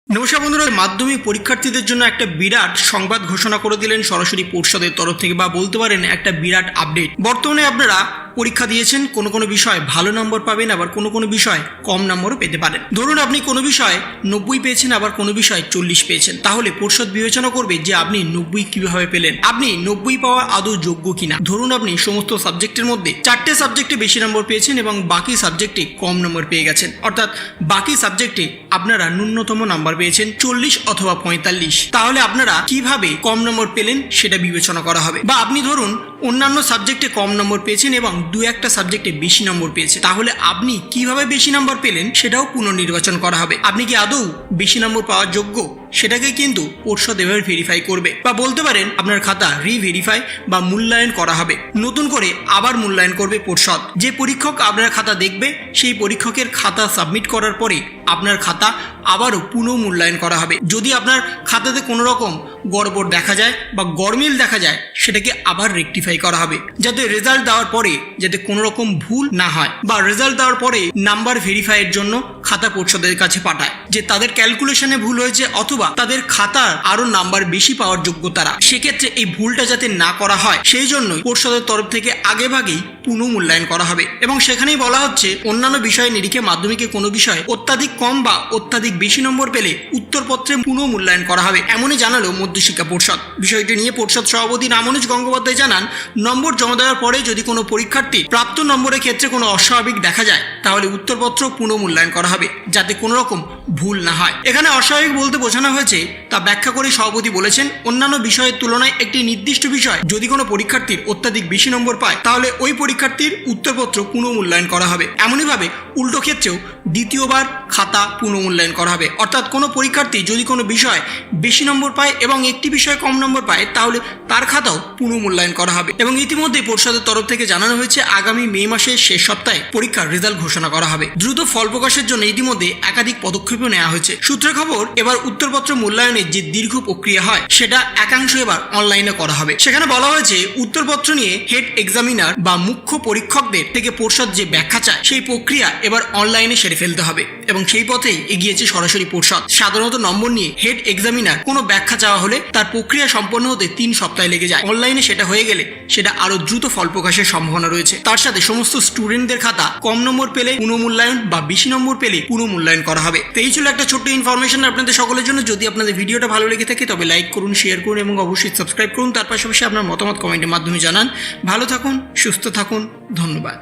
নমস্কার বন্ধুরা, মাধ্যমিক পরীক্ষার্থীদের জন্য একটা বিরাট সংবাদ ঘোষণা করে দিলেন সরাসরি পর্ষদের তরফ থেকে, বা বলতে পারেন একটা বিরাট আপডেট। বর্তমানে আপনারা পরীক্ষা দিয়েছেন, কোনো বিষয় ভালো নম্বর পাবেন, আবার কোনো বিষয় কম নম্বরও পেতে পারেন। ধরুন আপনি কোনো বিষয় 90 পেয়েছেন, আবার কোনো বিষয় 40 পেয়েছেন, তাহলে পর্ষদ বিবেচনা করবে যে আপনি 90 কিভাবে পেলেন, আপনি 90 পাওয়ার আদৌ যোগ্য কিনা। ধরুন আপনি সমস্ত সাবজেক্টের মধ্যে 4টে সাবজেক্টে বেশি নম্বর পেয়েছেন এবং বাকি সাবজেক্টে কম নম্বর পেয়ে গেছেন, অর্থাৎ বাকি সাবজেক্টে আপনারা ন্যূনতম নাম্বার পেয়েছেন 40 অথবা 45, তাহলে আপনারা কিভাবে কম নম্বর পেলেন সেটা বিবেচনা করা হবে। বা আপনি ধরুন অন্যান্য সাবজেক্টে কম নম্বর পেয়েছেন এবং 2-1টা সাবজেক্টে বেশি নম্বর পেয়েছে, তাহলে আপনি কিভাবে বেশি নম্বর পেলেন সেটাও পুনর্নির্বাচন করা হবে। আপনি কি আদৌ বেশি নম্বর পাওয়ার যোগ্য সেটাকে কিন্তু পর্ষদ এভাবে ভেরিফাই করবে, বা বলতে পারেন আপনার খাতা রিভেরিফাই বা মূল্যায়ন করা হবে। নতুন করে আবার মূল্যায়ন করবে পর্ষদ। যে পরীক্ষক আপনার খাতা দেখবে সেই পরীক্ষকের খাতা সাবমিট করার পরে আপনার খাতা আবারও পুনঃ মূল্যায়ন করা হবে। যদি আপনার খাতাতে কোনো রকম গড়বড় দেখা যায় বা গরমিল দেখা যায়, সেটাকে আবার রেকটিফাই করা হবে, যাতে রেজাল্ট দেওয়ার পরে যাতে কোনো রকম ভুল না হয়, বা রেজাল্ট দেওয়ার পরে নাম্বার ভেরিফাইয়ের জন্য খাতা পর্ষদের কাছে পাঠায় যে তাদের ক্যালকুলেশনে ভুল হয়েছে অথবা তাদের খাতার আরো নাম্বার বেশি পাওয়ার যোগ্য তারা। সেক্ষেত্রে এই ভুলটা যাতে না করা হয় সেই জন্যই পর্ষদের তরফ থেকে আগেভাগেই পুনঃ মূল্যায়ন করা হবে। এবং সেখানেই বলা হচ্ছে অন্যান্য বিষয়ের নিরিখে মাধ্যমিকে কোনো বিষয় অত্যাধিক কম বা অত্যাধিক বেশি নম্বর পেলে উত্তরপত্রে পুনঃ মূল্যায়ন করা হবে, এমনই জানালো মধ্যশিক্ষা পর্ষদ। বিষয়টি নিয়ে পর্ষদ সভাপতি রামানুজ গঙ্গোপাধ্যায় জানান, নম্বর জমা দেওয়ার পরে যদি কোনো পরীক্ষার্থী প্রাপ্ত নম্বরের ক্ষেত্রে কোনো অস্বাভাবিক দেখা যায় তাহলে উত্তরপত্র পুনঃ মূল্যায়ন করা হবে, যাতে কোনো রকম ভুল না হয়। এখানে অস্বাভাবিক বলতে বোঝানো হয়েছে তা ব্যাখ্যা করে সভাপতি বলেছেন, অন্যান্য বিষয়ের তুলনায় একটি নির্দিষ্ট বিষয় যদি কোনো পরীক্ষার্থীর অত্যাধিক বেশি নম্বর পায় তাহলে ওই পরীক্ষার্থীর উত্তরপত্র পুনঃ মূল্যায়ন করা হবে। এমনইভাবে উল্টো ক্ষেত্রেও দ্বিতীয়বার খাতা পুনঃ মূল্যায়ন করা হবে, অর্থাৎ কোনো পরীক্ষার্থী যদি কোনো বিষয় বেশি নম্বর পায় এবং একটি বিষয়ে কম নম্বর পায় তাহলে তার খাতাও পুনঃ মূল্যায়ন করা হবে। এবং ইতিমধ্যে পর্ষদের তরফ থেকে জানানো হয়েছে আগামী মে মাসের শেষ সপ্তাহে পরীক্ষার রেজাল্ট ঘোষণা করা হবে। দ্রুত ফল প্রকাশের জন্য ইতিমধ্যে একাধিক পদক্ষেপও নেওয়া হয়েছে। সূত্রের খবর, এবার উত্তরপত্র মূল্যায়নের যে দীর্ঘ প্রক্রিয়া হয় সেটা একাংশ এবার অনলাইনে করা হবে। সেখানে বলা হয়েছে উত্তরপত্র নিয়ে হেড এক্সামিনার বা মুখ্য পরীক্ষকদের থেকে পর্ষদ যে ব্যাখ্যা চায় সেই প্রক্রিয়া এবার অনলাইনে সেরে ফেলতে হবে, এবং সেই পথেই এগিয়েছে সরাসরি পর্ষদ। সাধারণত নম্বর নিয়ে হেড এক্সামিনার কোনো ব্যাখ্যা চাওয়া হলে তার প্রক্রিয়া সম্পন্ন হতে 3 সপ্তাহ লেগে যায়। অনলাইনে সেটা হয়ে গেলে সেটা আরো দ্রুত ফল প্রকাশের সম্ভাবনা রয়েছে। তার সাথে সমস্ত স্টুডেন্টদের খাতা কম নম্বর পেলে পুনঃমূল্যায়ন বা বেশি নম্বর পেলে পুনঃমূল্যায়ন করা হবে। তো এই ছিল একটা ছোট্ট ইনফরমেশন আপনাদের সকলের জন্য। যদি আপনাদের ভিডিওটা ভালো লেগে থাকে তবে লাইক করুন, শেয়ার করুন এবং অবশ্যই সাবস্ক্রাইব করুন। তার পাশাপাশি আপনার মতামত কমেন্টের মাধ্যমে জানান। ভালো থাকুন, সুস্থ থাকুন, ধন্যবাদ।